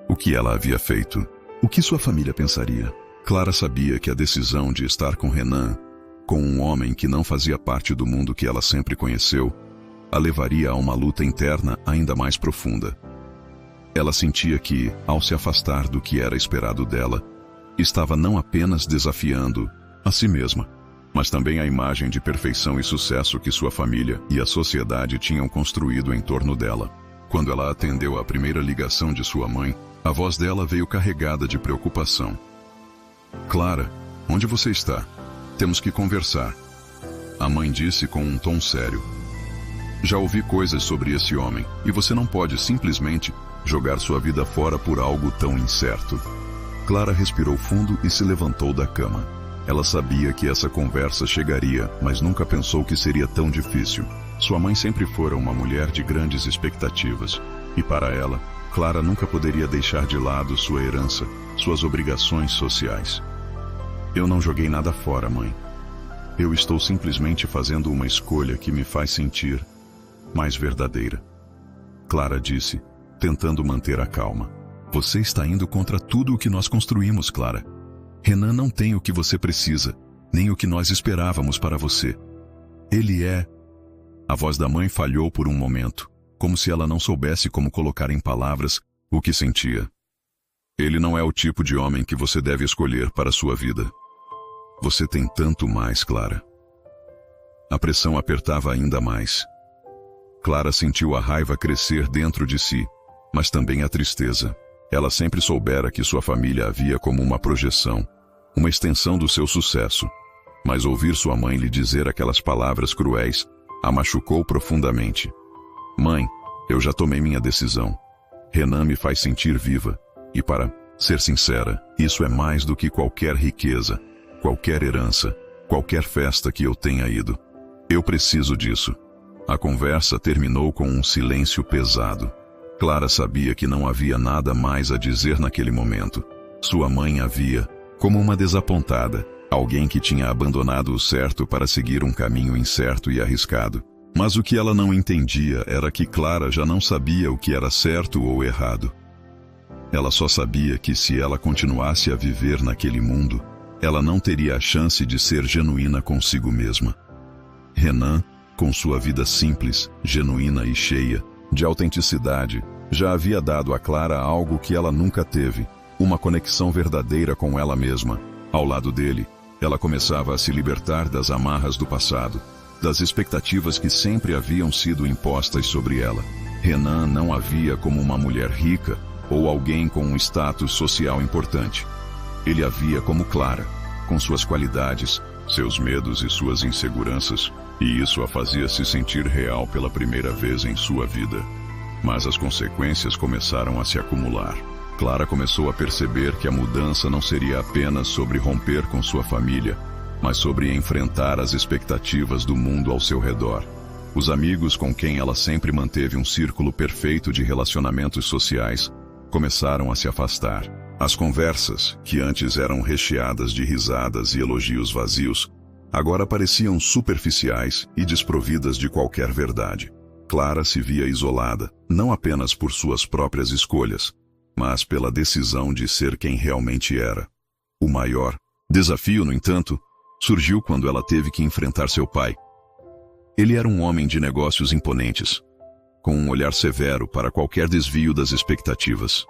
O que ela havia feito? O que sua família pensaria? Clara sabia que a decisão de estar com Renan, com um homem que não fazia parte do mundo que ela sempre conheceu, a levaria a uma luta interna ainda mais profunda. Ela sentia que, ao se afastar do que era esperado dela, estava não apenas desafiando a si mesma, mas também a imagem de perfeição e sucesso que sua família e a sociedade tinham construído em torno dela. Quando ela atendeu a primeira ligação de sua mãe, a voz dela veio carregada de preocupação. "Clara, onde você está? Temos que conversar." A mãe disse com um tom sério. "Já ouvi coisas sobre esse homem, e você não pode simplesmente jogar sua vida fora por algo tão incerto." Clara respirou fundo e se levantou da cama. Ela sabia que essa conversa chegaria, mas nunca pensou que seria tão difícil. Sua mãe sempre fora uma mulher de grandes expectativas, e para ela, Clara nunca poderia deixar de lado sua herança, suas obrigações sociais. "Eu não joguei nada fora, mãe. Eu estou simplesmente fazendo uma escolha que me faz sentir mais verdadeira." Clara disse, tentando manter a calma. "Você está indo contra tudo o que nós construímos, Clara. Renan não tem o que você precisa, nem o que nós esperávamos para você. Ele é..." A voz da mãe falhou por um momento, como se ela não soubesse como colocar em palavras o que sentia. "Ele não é o tipo de homem que você deve escolher para a sua vida. Você tem tanto mais, Clara." A pressão apertava ainda mais. Clara sentiu a raiva crescer dentro de si, mas também a tristeza. Ela sempre soubera que sua família a via como uma projeção, uma extensão do seu sucesso. Mas ouvir sua mãe lhe dizer aquelas palavras cruéis a machucou profundamente. "Mãe, eu já tomei minha decisão. Renan me faz sentir viva, e para ser sincera, isso é mais do que qualquer riqueza, qualquer herança, qualquer festa que eu tenha ido. Eu preciso disso." A conversa terminou com um silêncio pesado. Clara sabia que não havia nada mais a dizer naquele momento. Sua mãe a via como uma desapontada, alguém que tinha abandonado o certo para seguir um caminho incerto e arriscado. Mas o que ela não entendia era que Clara já não sabia o que era certo ou errado. Ela só sabia que se ela continuasse a viver naquele mundo, ela não teria a chance de ser genuína consigo mesma. Renan, com sua vida simples, genuína e cheia de autenticidade, já havia dado a Clara algo que ela nunca teve, uma conexão verdadeira com ela mesma. Ao lado dele, ela começava a se libertar das amarras do passado, das expectativas que sempre haviam sido impostas sobre ela. Renan não a via como uma mulher rica ou alguém com um status social importante. Ele a via como Clara, com suas qualidades, seus medos e suas inseguranças, e isso a fazia se sentir real pela primeira vez em sua vida. Mas as consequências começaram a se acumular. Clara começou a perceber que a mudança não seria apenas sobre romper com sua família, mas sobre enfrentar as expectativas do mundo ao seu redor. Os amigos com quem ela sempre manteve um círculo perfeito de relacionamentos sociais começaram a se afastar. As conversas, que antes eram recheadas de risadas e elogios vazios, agora pareciam superficiais e desprovidas de qualquer verdade. Clara se via isolada, não apenas por suas próprias escolhas, mas pela decisão de ser quem realmente era. O maior desafio, no entanto, surgiu quando ela teve que enfrentar seu pai. Ele era um homem de negócios imponentes, com um olhar severo para qualquer desvio das expectativas.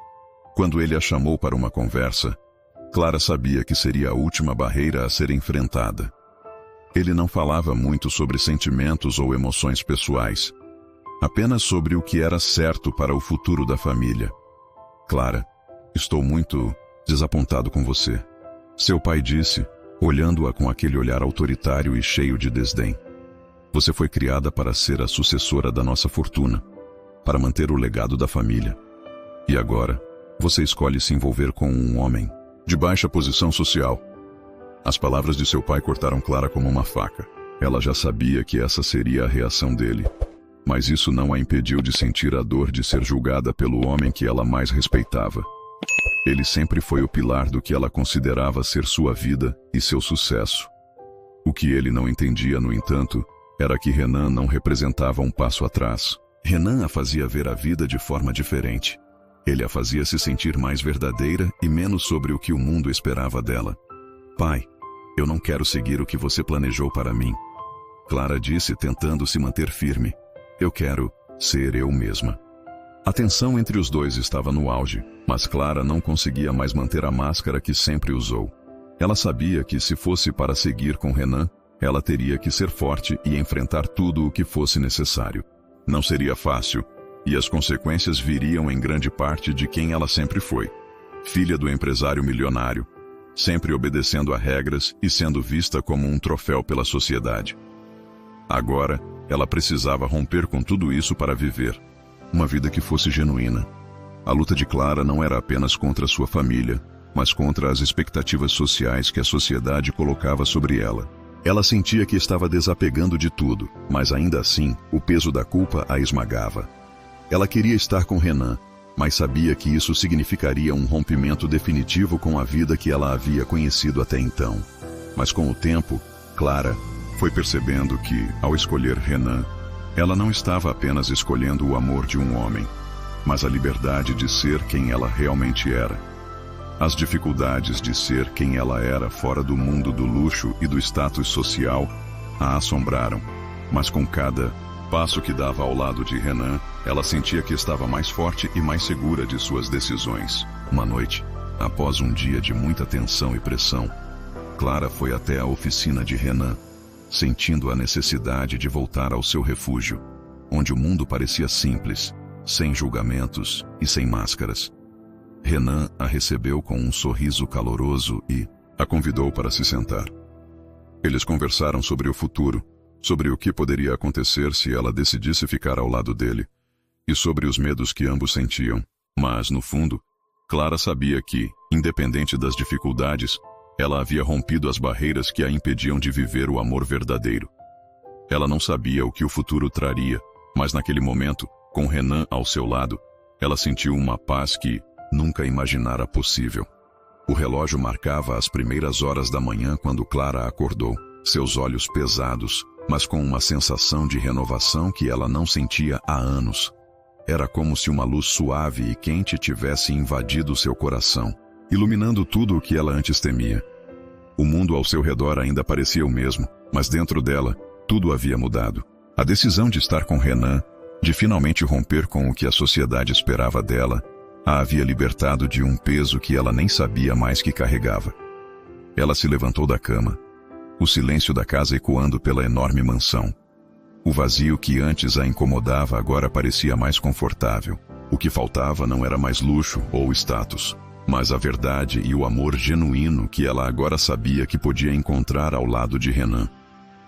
Quando ele a chamou para uma conversa, Clara sabia que seria a última barreira a ser enfrentada. Ele não falava muito sobre sentimentos ou emoções pessoais, apenas sobre o que era certo para o futuro da família. "Clara, estou muito desapontado com você", seu pai disse, olhando-a com aquele olhar autoritário e cheio de desdém. "Você foi criada para ser a sucessora da nossa fortuna. para manter o legado da família. E agora, você escolhe se envolver com um homem de baixa posição social. As palavras de seu pai cortaram Clara como uma faca. Ela já sabia que essa seria a reação dele. Mas isso não a impediu de sentir a dor de ser julgada pelo homem que ela mais respeitava. Ele sempre foi o pilar do que ela considerava ser sua vida e seu sucesso. O que ele não entendia, no entanto, era que Renan não representava um passo atrás. Renan a fazia ver a vida de forma diferente. Ele a fazia se sentir mais verdadeira e menos sobre o que o mundo esperava dela. Pai, eu não quero seguir o que você planejou para mim. Clara disse, tentando se manter firme. Eu quero ser eu mesma. A tensão entre os dois estava no auge, mas Clara não conseguia mais manter a máscara que sempre usou. Ela sabia que se fosse para seguir com Renan, ela teria que ser forte e enfrentar tudo o que fosse necessário. Não seria fácil, e as consequências viriam em grande parte de quem ela sempre foi. Filha do empresário milionário, sempre obedecendo a regras e sendo vista como um troféu pela sociedade. Agora, ela precisava romper com tudo isso para viver uma vida que fosse genuína. A luta de Clara não era apenas contra sua família, mas contra as expectativas sociais que a sociedade colocava sobre ela. Ela sentia que estava desapegando de tudo, mas ainda assim, o peso da culpa a esmagava. Ela queria estar com Renan, mas sabia que isso significaria um rompimento definitivo com a vida que ela havia conhecido até então. Mas com o tempo, Clara foi percebendo que, ao escolher Renan, ela não estava apenas escolhendo o amor de um homem, mas a liberdade de ser quem ela realmente era. As dificuldades de ser quem ela era fora do mundo do luxo e do status social a assombraram, mas com cada passo que dava ao lado de Renan, ela sentia que estava mais forte e mais segura de suas decisões. Uma noite, após um dia de muita tensão e pressão, Clara foi até a oficina de Renan, sentindo a necessidade de voltar ao seu refúgio, onde o mundo parecia simples, sem julgamentos e sem máscaras. Renan a recebeu com um sorriso caloroso e a convidou para se sentar. Eles conversaram sobre o futuro, sobre o que poderia acontecer se ela decidisse ficar ao lado dele, e sobre os medos que ambos sentiam. Mas, no fundo, Clara sabia que, independente das dificuldades, ela havia rompido as barreiras que a impediam de viver o amor verdadeiro. Ela não sabia o que o futuro traria, mas naquele momento, com Renan ao seu lado, ela sentiu uma paz que nunca imaginara possível. O relógio marcava as primeiras horas da manhã quando Clara acordou, seus olhos pesados, mas com uma sensação de renovação que ela não sentia há anos. Era como se uma luz suave e quente tivesse invadido seu coração, iluminando tudo o que ela antes temia. O mundo ao seu redor ainda parecia o mesmo, mas dentro dela, tudo havia mudado. A decisão de estar com Renan, de finalmente romper com o que a sociedade esperava dela, a havia libertado de um peso que ela nem sabia mais que carregava. Ela se levantou da cama, o silêncio da casa ecoando pela enorme mansão. O vazio que antes a incomodava agora parecia mais confortável. O que faltava não era mais luxo ou status, mas a verdade e o amor genuíno que ela agora sabia que podia encontrar ao lado de Renan.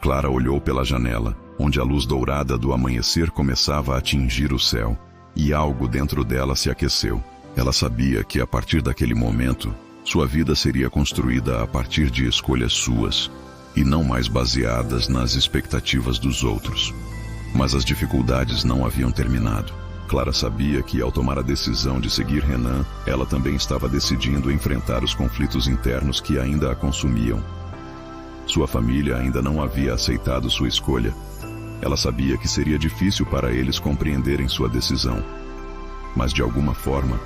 Clara olhou pela janela, onde a luz dourada do amanhecer começava a atingir o céu, e algo dentro dela se aqueceu. Ela sabia que a partir daquele momento, sua vida seria construída a partir de escolhas suas, e não mais baseadas nas expectativas dos outros. Mas as dificuldades não haviam terminado. Clara sabia que, ao tomar a decisão de seguir Renan, ela também estava decidindo enfrentar os conflitos internos que ainda a consumiam. Sua família ainda não havia aceitado sua escolha. Ela sabia que seria difícil para eles compreenderem sua decisão. Mas de alguma forma,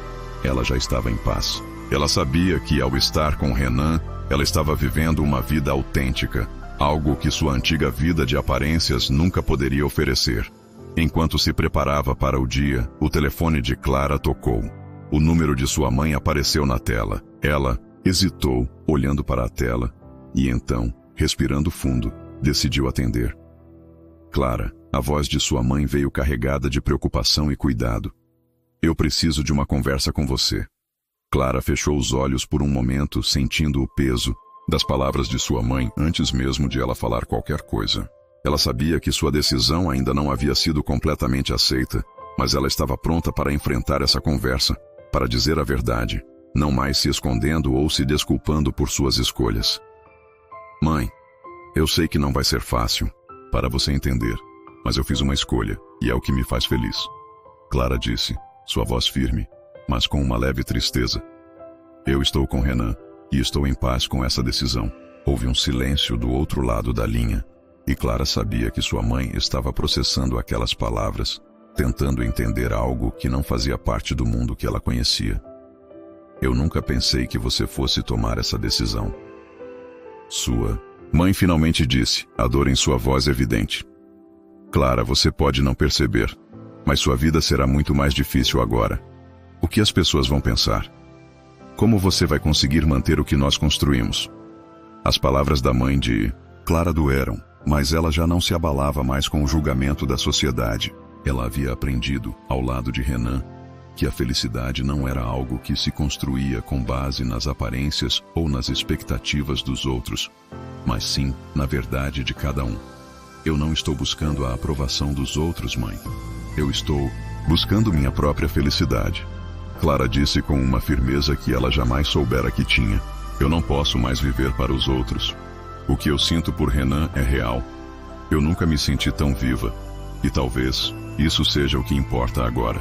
ela já estava em paz. Ela sabia que, ao estar com Renan, ela estava vivendo uma vida autêntica, algo que sua antiga vida de aparências nunca poderia oferecer. Enquanto se preparava para o dia, o telefone de Clara tocou. O número de sua mãe apareceu na tela. Ela hesitou, olhando para a tela, e então, respirando fundo, decidiu atender. Clara, a voz de sua mãe veio carregada de preocupação e cuidado. Eu preciso de uma conversa com você. Clara fechou os olhos por um momento, sentindo o peso das palavras de sua mãe antes mesmo de ela falar qualquer coisa. Ela sabia que sua decisão ainda não havia sido completamente aceita, mas ela estava pronta para enfrentar essa conversa, para dizer a verdade, não mais se escondendo ou se desculpando por suas escolhas. Mãe, eu sei que não vai ser fácil para você entender, mas eu fiz uma escolha e é o que me faz feliz. Clara disse, sua voz firme, mas com uma leve tristeza. Eu estou com Renan e estou em paz com essa decisão. Houve um silêncio do outro lado da linha, e Clara sabia que sua mãe estava processando aquelas palavras, tentando entender algo que não fazia parte do mundo que ela conhecia. Eu nunca pensei que você fosse tomar essa decisão. Sua mãe finalmente disse, a dor em sua voz evidente. Clara, você pode não perceber, mas sua vida será muito mais difícil agora. O que as pessoas vão pensar? Como você vai conseguir manter o que nós construímos? As palavras da mãe de Clara doeram, mas ela já não se abalava mais com o julgamento da sociedade. Ela havia aprendido, ao lado de Renan, que a felicidade não era algo que se construía com base nas aparências ou nas expectativas dos outros, mas sim na verdade de cada um. Eu não estou buscando a aprovação dos outros, mãe. Eu estou buscando minha própria felicidade. Clara disse com uma firmeza que ela jamais soubera que tinha. Eu não posso mais viver para os outros. O que eu sinto por Renan é real. Eu nunca me senti tão viva. E talvez isso seja o que importa agora.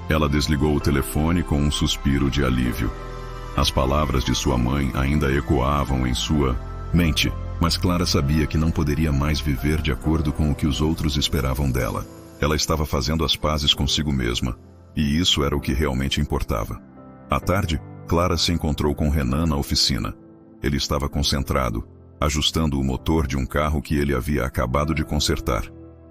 Ela desligou o telefone com um suspiro de alívio. As palavras de sua mãe ainda ecoavam em sua mente, mas Clara sabia que não poderia mais viver de acordo com o que os outros esperavam dela. Ela estava fazendo as pazes consigo mesma, e isso era o que realmente importava. À tarde, Clara se encontrou com Renan na oficina. Ele estava concentrado, ajustando o motor de um carro que ele havia acabado de consertar.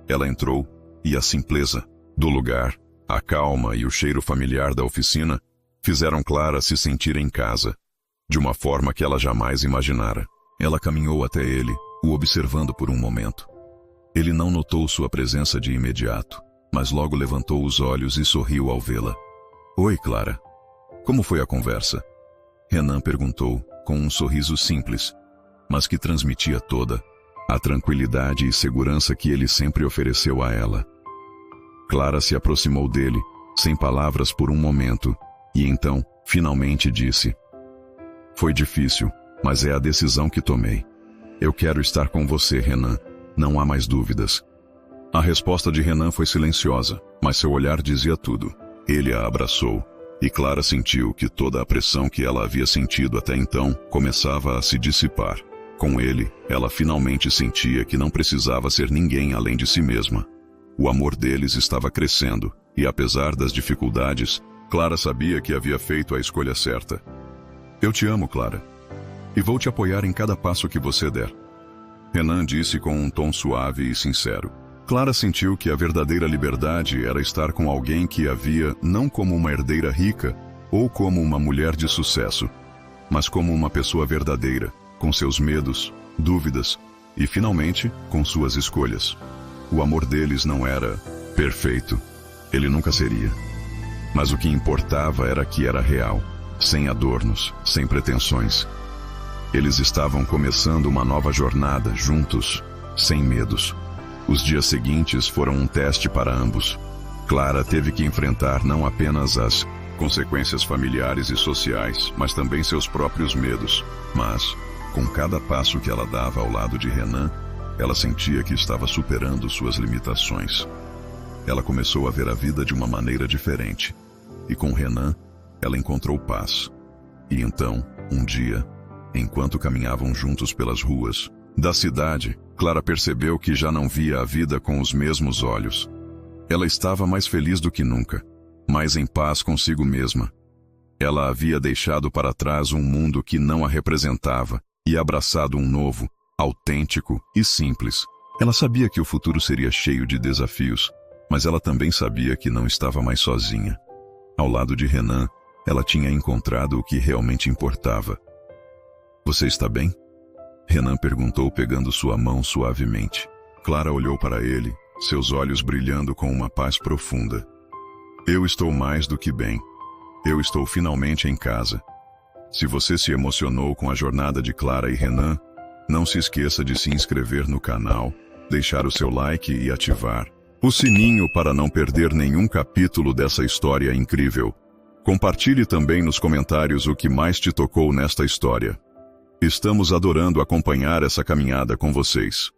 Ela entrou, e a simpleza do lugar, a calma e o cheiro familiar da oficina fizeram Clara se sentir em casa, de uma forma que ela jamais imaginara. Ela caminhou até ele, o observando por um momento. Ele não notou sua presença de imediato, mas logo levantou os olhos e sorriu ao vê-la. Oi, Clara. Como foi a conversa? Renan perguntou, com um sorriso simples, mas que transmitia toda a tranquilidade e segurança que ele sempre ofereceu a ela. Clara se aproximou dele, sem palavras por um momento, e então, finalmente disse: Foi difícil, mas é a decisão que tomei. Eu quero estar com você, Renan. Não há mais dúvidas. A resposta de Renan foi silenciosa, mas seu olhar dizia tudo. Ele a abraçou, e Clara sentiu que toda a pressão que ela havia sentido até então começava a se dissipar. Com ele, ela finalmente sentia que não precisava ser ninguém além de si mesma. O amor deles estava crescendo, e apesar das dificuldades, Clara sabia que havia feito a escolha certa. Eu te amo, Clara. E vou te apoiar em cada passo que você der. Renan disse com um tom suave e sincero. Clara sentiu que a verdadeira liberdade era estar com alguém que a via não como uma herdeira rica ou como uma mulher de sucesso, mas como uma pessoa verdadeira, com seus medos, dúvidas e, finalmente, com suas escolhas. O amor deles não era perfeito. Ele nunca seria. Mas o que importava era que era real, sem adornos, sem pretensões. Eles estavam começando uma nova jornada, juntos, sem medos. Os dias seguintes foram um teste para ambos. Clara teve que enfrentar não apenas as consequências familiares e sociais, mas também seus próprios medos. Mas, com cada passo que ela dava ao lado de Renan, ela sentia que estava superando suas limitações. Ela começou a ver a vida de uma maneira diferente. E com Renan, ela encontrou paz. E então, um dia, enquanto caminhavam juntos pelas ruas da cidade, Clara percebeu que já não via a vida com os mesmos olhos. Ela estava mais feliz do que nunca, mais em paz consigo mesma. Ela havia deixado para trás um mundo que não a representava e abraçado um novo, autêntico e simples. Ela sabia que o futuro seria cheio de desafios, mas ela também sabia que não estava mais sozinha. Ao lado de Renan, ela tinha encontrado o que realmente importava. Você está bem? Renan perguntou pegando sua mão suavemente. Clara olhou para ele, seus olhos brilhando com uma paz profunda. Eu estou mais do que bem. Eu estou finalmente em casa. Se você se emocionou com a jornada de Clara e Renan, não se esqueça de se inscrever no canal, deixar o seu like e ativar o sininho para não perder nenhum capítulo dessa história incrível. Compartilhe também nos comentários o que mais te tocou nesta história. Estamos adorando acompanhar essa caminhada com vocês.